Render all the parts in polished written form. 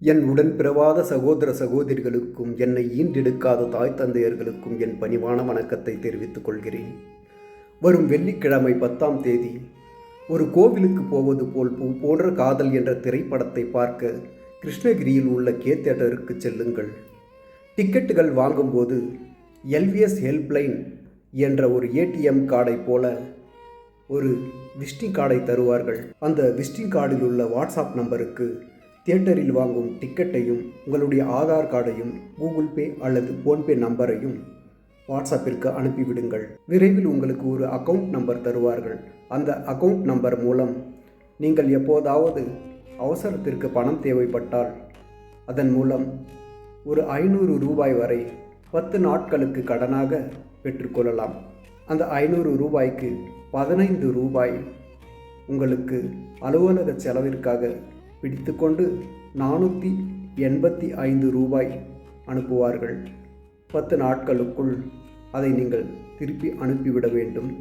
என் உடன் பிறவாத சகோதர சகோதரிகளுக்கும் என்னை ஈண்டெடுக்காத தாய் தந்தையர்களுக்கும் என் பணிவான வணக்கத்தை தெரிவித்துக் கொள்கிறேன். வரும் வெள்ளிக்கிழமை 10ஆம் தேதி ஒரு கோவிலுக்கு போவது போல் பூ போன்ற காதல் என்ற திரைப்படத்தை பார்க்க கிருஷ்ணகிரியில் உள்ள தியேட்டருக்கு செல்லுங்கள். டிக்கெட்டுகள் வாங்கும்போது எல்விஎஸ் ஹெல்ப்லைன் என்ற ஒரு ஏடிஎம் கார்டை போல ஒரு விசிட்டிங் கார்டை தருவார்கள். அந்த விசிட்டிங் கார்டில் உள்ள வாட்ஸ்அப் நம்பருக்கு தியேட்டரில் வாங்கும் டிக்கெட்டையும் உங்களுடைய ஆதார் கார்டையும் கூகுள் பே அல்லது ஃபோன்பே நம்பரையும் வாட்ஸ்அப்பிற்கு அனுப்பிவிடுங்கள். விரைவில் உங்களுக்கு ஒரு அக்கவுண்ட் நம்பர் தருவார்கள். அந்த அக்கவுண்ட் நம்பர் மூலம் நீங்கள் எப்போதாவது அவசரத்திற்கு பணம் தேவைப்பட்டால் அதன் மூலம் ஒரு 500 ரூபாய் வரை 10 நாட்களுக்கு கடனாக பெற்றுக்கொள்ளலாம். அந்த 500 ரூபாய்க்கு 15 ரூபாய் உங்களுக்கு அலுவலக செலவிற்காக பிடித்துக்கொண்டு 485 ரூபாய் அனுப்புவார்கள். 10 நாட்களுக்குள் அதை நீங்கள் திருப்பி அனுப்பிவிட வேண்டும்.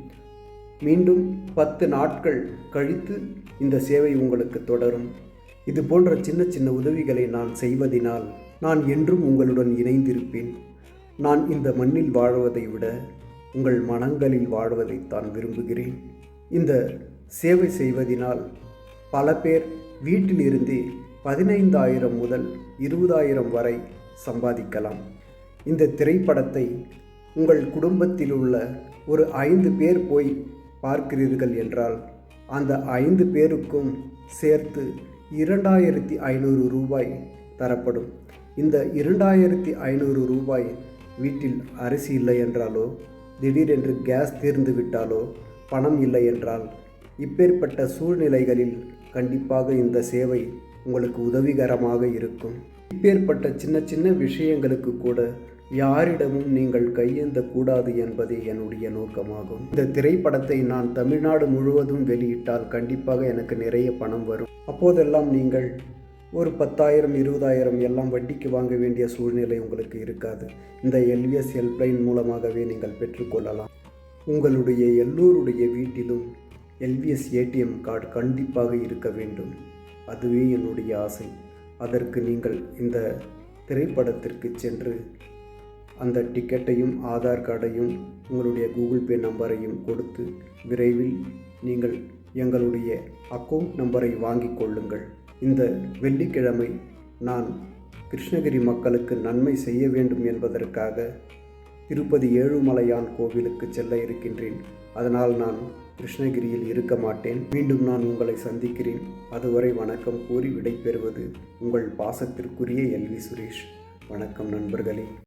மீண்டும் 10 நாட்கள் கழித்து இந்த சேவை உங்களுக்கு தொடரும். இது போன்ற சின்ன சின்ன உதவிகளை நான் செய்வதினால் நான் என்றும் உங்களுடன் இணைந்திருப்பேன். நான் இந்த மண்ணில் வாழ்வதை விட உங்கள் மனங்களில் வாழ்வதைத்தான் விரும்புகிறேன். இந்த சேவை செய்வதினால் பல பேர் வீட்டிலிருந்து 15,000 முதல் 20,000 வரை சம்பாதிக்கலாம். இந்த திரைப்படத்தை உங்கள் குடும்பத்தில் உள்ள ஒரு 5 பேர் போய் பார்க்கிறீர்கள் என்றால் அந்த 5 பேருக்கும் சேர்த்து 2,500 ரூபாய் தரப்படும். இந்த 2,500 ரூபாய் வீட்டில் அரிசி இல்லை என்றாலோ, திடீரென்று கேஸ் தீர்ந்து விட்டாலோ, பணம் இல்லை என்றால், இப்பேற்பட்ட சூழ்நிலைகளில் கண்டிப்பாக இந்த சேவை உங்களுக்கு உதவிகரமாக இருக்கும். இப்பேற்பட்ட சின்ன சின்ன விஷயங்களுக்கு கூட யாரிடமும் நீங்கள் கையேந்தக்கூடாது என்பதே என்னுடைய நோக்கமாகும். இந்த திரைப்படத்தை நான் தமிழ்நாடு முழுவதும் வெளியிட்டால் கண்டிப்பாக எனக்கு நிறைய பணம் வரும். அப்போதெல்லாம் நீங்கள் ஒரு 10,000 20,000 எல்லாம் வட்டிக்கு வாங்க வேண்டிய சூழ்நிலை உங்களுக்கு இருக்காது. இந்த எல்விஎஸ் ஹெல்ப்லைன் மூலமாகவே நீங்கள் பெற்றுக்கொள்ளலாம். உங்களுடைய எல்லோருடைய வீட்டிலும் எல்விஎஸ் ஏடிஎம் கார்டு கண்டிப்பாக இருக்க வேண்டும். அதுவே என்னுடைய ஆசை. அதற்கு நீங்கள் இந்த திரைப்படத்திற்கு சென்று அந்த டிக்கெட்டையும் ஆதார் கார்டையும் உங்களுடைய கூகுள் பே நம்பரையும் கொடுத்து விரைவில் நீங்கள் எங்களுடைய அக்கவுண்ட் நம்பரை வாங்கிக் கொள்ளுங்கள். இந்த வெள்ளிக்கிழமை நான் கிருஷ்ணகிரி மக்களுக்கு நன்மை செய்ய வேண்டும் என்பதற்காக திருப்பதி ஏழுமலையான் கோவிலுக்கு செல்ல இருக்கின்றேன். அதனால் நான் கிருஷ்ணகிரியில் இருக்க மாட்டேன். மீண்டும் நான் உங்களை சந்திக்கிறேன். அதுவரை வணக்கம் கூறி விடைபெறுவது உங்கள் பாசத்திற்குரிய எல்வி சுரேஷ். வணக்கம் நண்பர்களே.